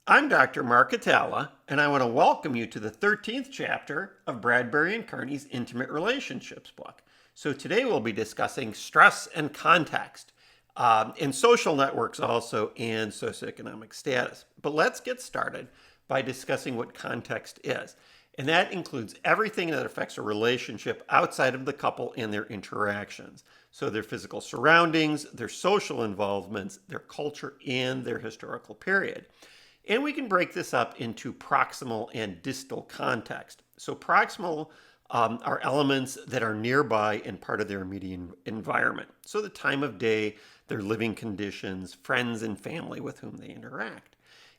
I'm Dr. Mark Hatala, and I want to welcome you to the 13th chapter of Bradbury Karney's Intimate Relationships book. So today we'll be discussing stress and context, and social networks also, and socioeconomic status. But let's get started by discussing what context is. And that includes everything that affects a relationship outside of the couple and their interactions. So their physical surroundings, their social involvements, their culture, and their historical period. And we can break this up into proximal and distal context. So proximal are elements that are nearby and part of their immediate environment. So the time of day, their living conditions, friends and family with whom they interact.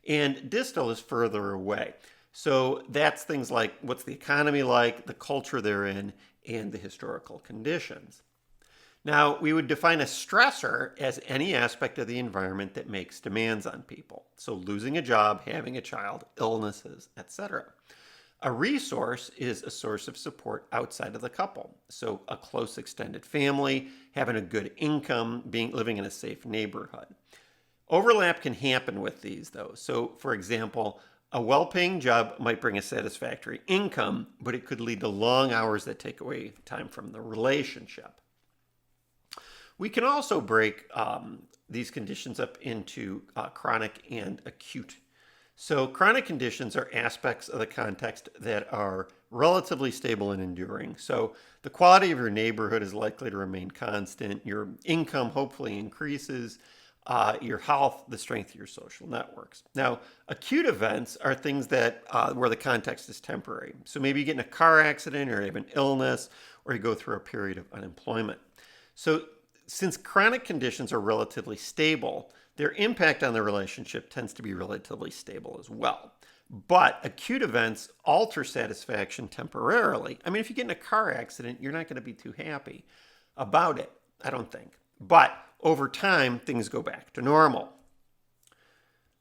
And distal is further away. So that's things like what's the economy like, the culture they're in, and the historical conditions. Now, we would define a stressor as any aspect of the environment that makes demands on people. So losing a job, having a child, illnesses, etc. A resource is a source of support outside of the couple. So a close extended family, having a good income, living in a safe neighborhood. Overlap can happen with these though. So for example, a well-paying job might bring a satisfactory income, but it could lead to long hours that take away time from the relationship. We can also break these conditions up into chronic and acute. So chronic conditions are aspects of the context that are relatively stable and enduring. So the quality of your neighborhood is likely to remain constant. Your income hopefully increases. Your health, the strength of your social networks. Now, acute events are things that where the context is temporary. So maybe you get in a car accident, or you have an illness, or you go through a period of unemployment. So since chronic conditions are relatively stable, their impact on the relationship tends to be relatively stable as well. But acute events alter satisfaction temporarily. I mean, if you get in a car accident, you're not going to be too happy about it, I don't think. But over time, things go back to normal.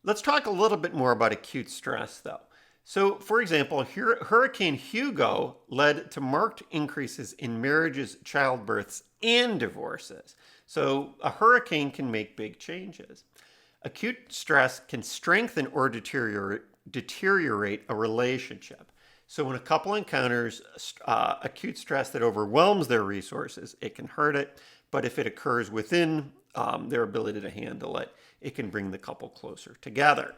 Let's talk a little bit more about acute stress, though. So, for example, Hurricane Hugo led to marked increases in marriages, childbirths, and divorces. So, a hurricane can make big changes. Acute stress can strengthen or deteriorate a relationship. So, when a couple encounters acute stress that overwhelms their resources, it can hurt it. But if it occurs within their ability to handle it, it can bring the couple closer together.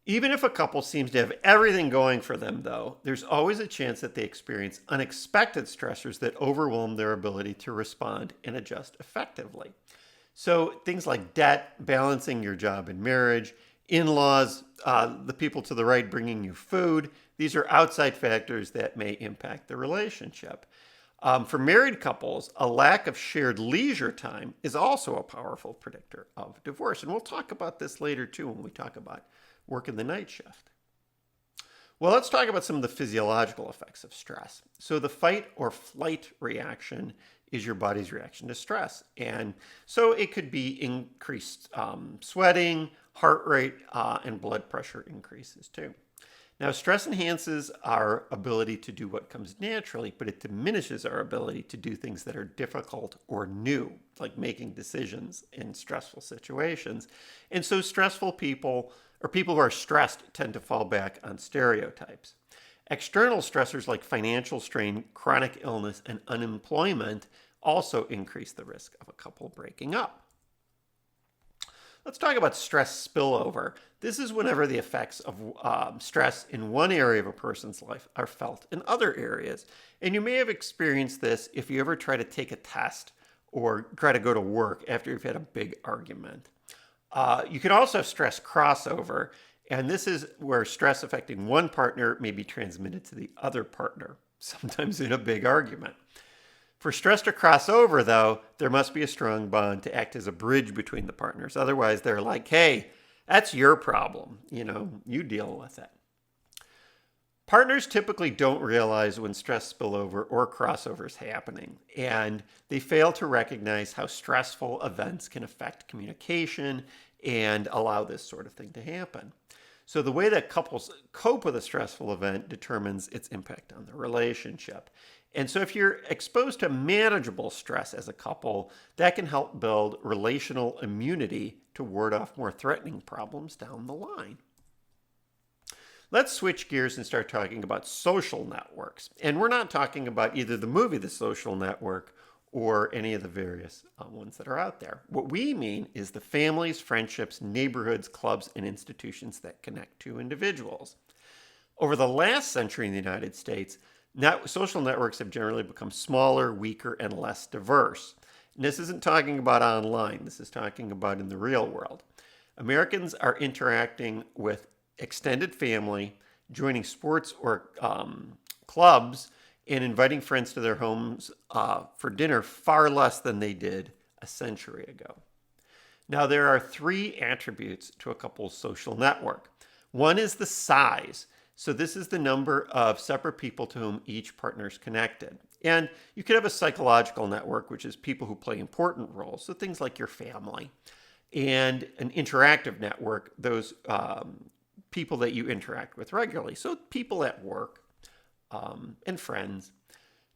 Even if a couple seems to have everything going for them, though, there's always a chance that they experience unexpected stressors that overwhelm their ability to respond and adjust effectively. So things like debt, balancing your job and marriage, in-laws, the people to the right bringing you food, these are outside factors that may impact the relationship. For married couples, a lack of shared leisure time is also a powerful predictor of divorce. And we'll talk about this later too when we talk about working the night shift. Well, let's talk about some of the physiological effects of stress. So the fight or flight reaction is your body's reaction to stress. And so it could be increased sweating, heart rate, and blood pressure increases too. Now, stress enhances our ability to do what comes naturally, but it diminishes our ability to do things that are difficult or new, like making decisions in stressful situations. And so stressful people, or people who are stressed, tend to fall back on stereotypes. External stressors like financial strain, chronic illness, and unemployment also increase the risk of a couple breaking up. Let's talk about stress spillover. This is whenever the effects of stress in one area of a person's life are felt in other areas. And you may have experienced this if you ever try to take a test or try to go to work after you've had a big argument. You can also have stress crossover, and this is where stress affecting one partner may be transmitted to the other partner, sometimes in a big argument. For stress to cross over, though, there must be a strong bond to act as a bridge between the partners. Otherwise, they're like, hey, that's your problem. You deal with it. Partners typically don't realize when stress spillover or crossover is happening, and they fail to recognize how stressful events can affect communication and allow this sort of thing to happen. So the way that couples cope with a stressful event determines its impact on the relationship. And so if you're exposed to manageable stress as a couple, that can help build relational immunity to ward off more threatening problems down the line. Let's switch gears and start talking about social networks. And we're not talking about either the movie The Social Network or any of the various ones that are out there. What we mean is the families, friendships, neighborhoods, clubs, and institutions that connect two individuals. Over the last century in the United States, social networks have generally become smaller, weaker, and less diverse. And this isn't talking about online. This is talking about in the real world. Americans are interacting with extended family, joining sports or clubs, and inviting friends to their homes for dinner far less than they did a century ago. Now, there are three attributes to a couple's social network. One is the size. So this is the number of separate people to whom each partner is connected. And you could have a psychological network, which is people who play important roles, so things like your family, and an interactive network, those people that you interact with regularly. So people at work and friends.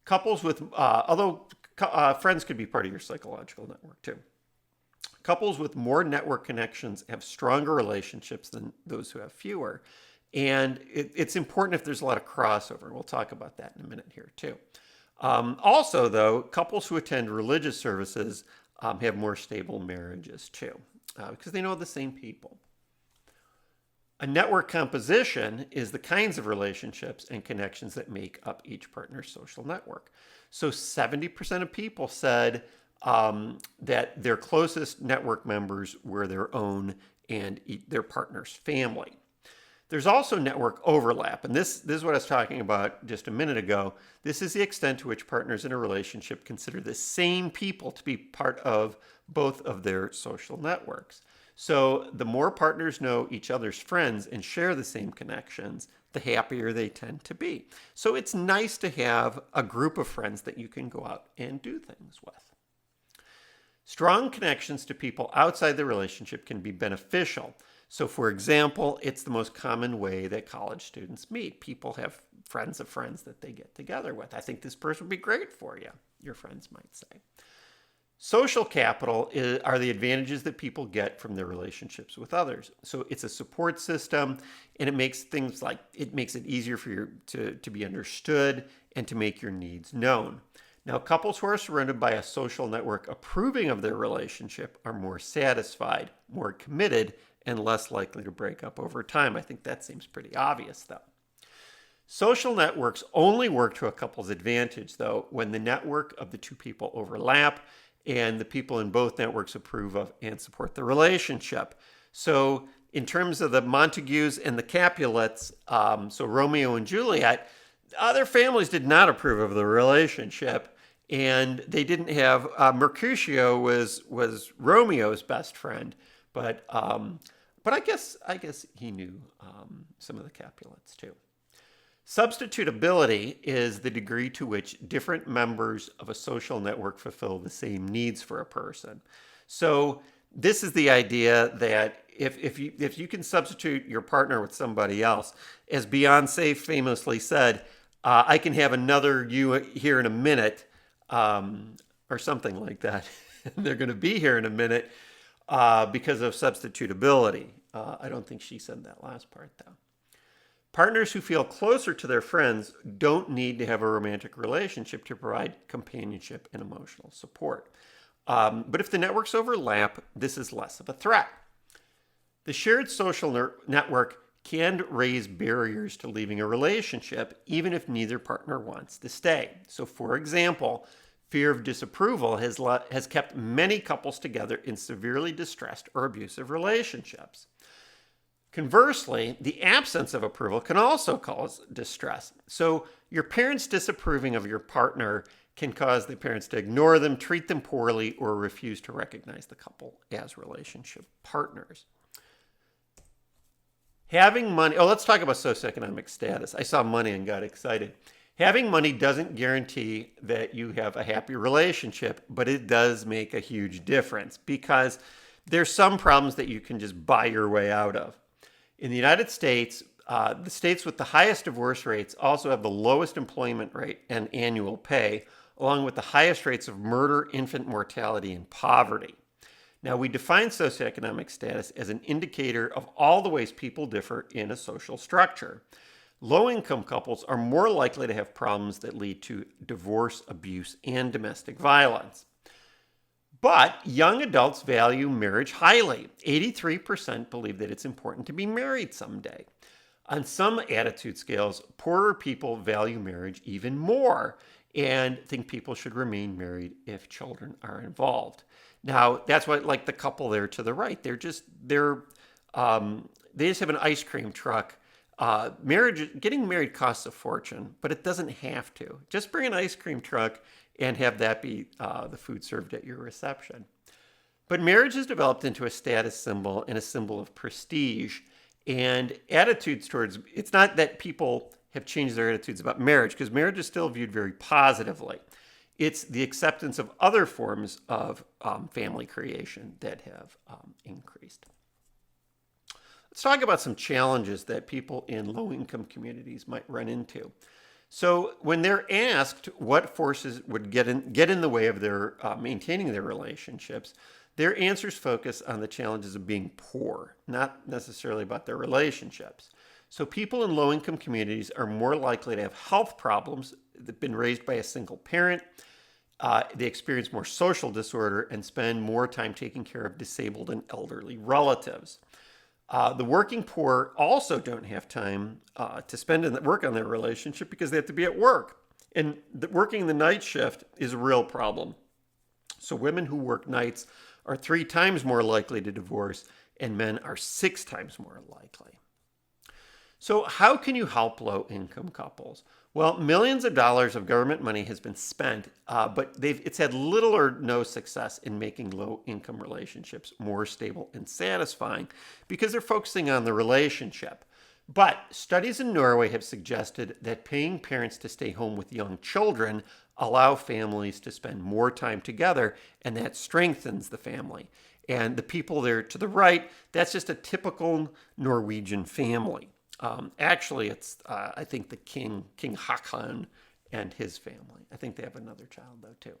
Couples with, although friends could be part of your psychological network too. Couples with more network connections have stronger relationships than those who have fewer. And it's important if there's a lot of crossover. We'll talk about that in a minute here too. Also, though, couples who attend religious services have more stable marriages too, because they know the same people. A network composition is the kinds of relationships and connections that make up each partner's social network. So 70% of people said that their closest network members were their own and their partner's family. There's also network overlap, and this is what I was talking about just a minute ago. This is the extent to which partners in a relationship consider the same people to be part of both of their social networks. So the more partners know each other's friends and share the same connections, the happier they tend to be. So it's nice to have a group of friends that you can go out and do things with. Strong connections to people outside the relationship can be beneficial. So for example, it's the most common way that college students meet. People have friends of friends that they get together with. I think this person would be great for you, your friends might say. Social capital are the advantages that people get from their relationships with others. So it's a support system, and it makes it easier for you to be understood and to make your needs known. Now, couples who are surrounded by a social network approving of their relationship are more satisfied, more committed, and less likely to break up over time. I think that seems pretty obvious, though. Social networks only work to a couple's advantage, though, when the network of the two people overlap and the people in both networks approve of and support the relationship. So in terms of the Montagues and the Capulets, so Romeo and Juliet, their families did not approve of the relationship, and they didn't have, Mercutio was Romeo's best friend, but I guess he knew some of the Capulets too. Substitutability is the degree to which different members of a social network fulfill the same needs for a person. So this is the idea that if you can substitute your partner with somebody else, as Beyonce famously said, I can have another you here in a minute, or something like that. They're going to be here in a minute because of substitutability. I don't think she said that last part, though. Partners who feel closer to their friends don't need to have a romantic relationship to provide companionship and emotional support. But if the networks overlap, this is less of a threat. The shared social network can raise barriers to leaving a relationship, even if neither partner wants to stay. So, for example, fear of disapproval has kept many couples together in severely distressed or abusive relationships. Conversely, the absence of approval can also cause distress. So your parents disapproving of your partner can cause the parents to ignore them, treat them poorly, or refuse to recognize the couple as relationship partners. Having money, let's talk about socioeconomic status. I saw money and got excited. Having money doesn't guarantee that you have a happy relationship, but it does make a huge difference because there's some problems that you can just buy your way out of. In the United States, The states with the highest divorce rates also have the lowest employment rate and annual pay, along with the highest rates of murder, infant mortality, and poverty. Now, we define socioeconomic status as an indicator of all the ways people differ in a social structure. Low-income couples are more likely to have problems that lead to divorce, abuse, and domestic violence. But young adults value marriage highly. 83% believe that it's important to be married someday. On some attitude scales, poorer people value marriage even more and think people should remain married if children are involved. Now, that's what, like the couple there to the right, they just have an ice cream truck. Getting married costs a fortune, but it doesn't have to. Just bring an ice cream truck and have that be the food served at your reception. But marriage has developed into a status symbol and a symbol of prestige. And attitudes towards, it's not that people have changed their attitudes about marriage, because marriage is still viewed very positively. It's the acceptance of other forms of family creation that have increased. Let's talk about some challenges that people in low-income communities might run into. So when they're asked what forces would get in the way of their maintaining their relationships, their answers focus on the challenges of being poor, not necessarily about their relationships. So people in low-income communities are more likely to have health problems that have been raised by a single parent. They experience more social disorder and spend more time taking care of disabled and elderly relatives. The working poor also don't have time to spend and work on their relationship because they have to be at work. And working the night shift is a real problem. So women who work nights are 3 times more likely to divorce, and men are 6 times more likely. So how can you help low-income couples? Well, millions of dollars of government money has been spent, but it's had little or no success in making low-income relationships more stable and satisfying because they're focusing on the relationship. But studies in Norway have suggested that paying parents to stay home with young children allow families to spend more time together, and that strengthens the family. And the people there to the right, that's just a typical Norwegian family. Actually, it's, I think, the King Haakon and his family. I think they have another child, though, too.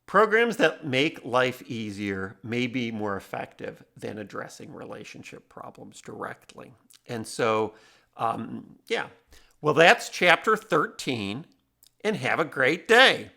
Programs that make life easier may be more effective than addressing relationship problems directly. And so, yeah. Well, that's chapter 13, and have a great day.